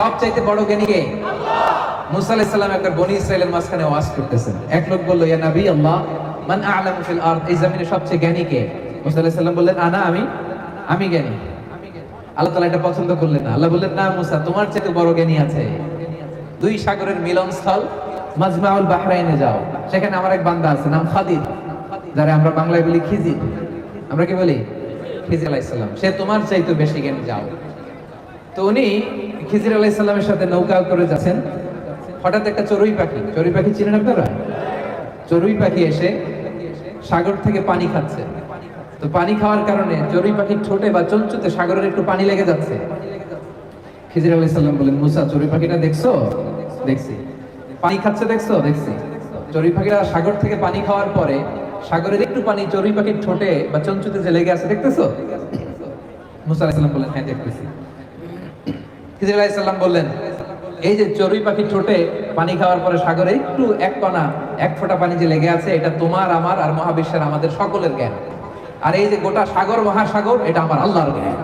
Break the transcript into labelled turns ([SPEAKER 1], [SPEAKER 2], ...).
[SPEAKER 1] সবচাইতে বড় জ্ঞানী কে? মুসা আলাইহিস সালাম একবার বনি ইসরাইলের মাঝখানে ওয়াজ করতেছেন। এক লোক বলল, ইয়া নবী আল্লাহ, মান আ'লামু ফিল আরদ, এই জমিনে সবচেয়ে জ্ঞানী কে? মুসা আলাইহিস সালাম বললেন, আমি জ্ঞানী। আল্লাহ তাআলা এটা পছন্দ করলেন না। আল্লাহ বললেন, না মুসা, তোমার চাইতে বড় জ্ঞানী আছে। দুই সাগরের মিলনস্থল মাজমাউল বাহরাইনে যাও, সেখানে আমার এক বান্দা আছে, নাম খাদির, যারা আমরা বাংলায় বলি খিজির। আমরা কি বলি? খিজির আলাইহিস সালাম। সে তোমার চাইতে বেশি জ্ঞানী, যাও। তো উনি খিজির আলাইহিস সালামের সাথে নৌকা করে যাচ্ছেন। হঠাৎ একটা চড়ুই পাখি চিনেন আপনারা? চড়ুই পাখি এসে সাগর থেকে পানি খাচ্ছে। তো পানি খাওয়ার কারণে চড়ুই পাখির ঠোঁটে বা চঞ্চুতে সাগরের একটু পানি লেগে যাচ্ছে। খিজির আলাইহিস সালাম বলেন, মুসা, চড়ুই পাখিটা দেখছো? দেখছি। পানি খাচ্ছে দেখছো? দেখছি। চড়ুই পাখিরা সাগর থেকে পানি খাওয়ার পরে সাগরের একটু পানি চড়ুই পাখির ঠোঁটে বা চঞ্চুতে যে লেগে আছে, দেখতেছো? মুসা আলাইহিস সালাম বললেন, হ্যাঁ দেখতেছি। খিজির আলাইহিস সালাম বললেন, এই যে চড়ুই পাখির ঠোঁটে পানি খাওয়ার পরে সাগরে একটু এক ফোঁটা পানি যে লেগে আছে, এটা তোমার, আমার আর মহাবিশ্বের আমাদের সকলের জ্ঞান। আর এই যে গোটা সাগর মহাসাগর, এটা আমার আল্লাহর জ্ঞান।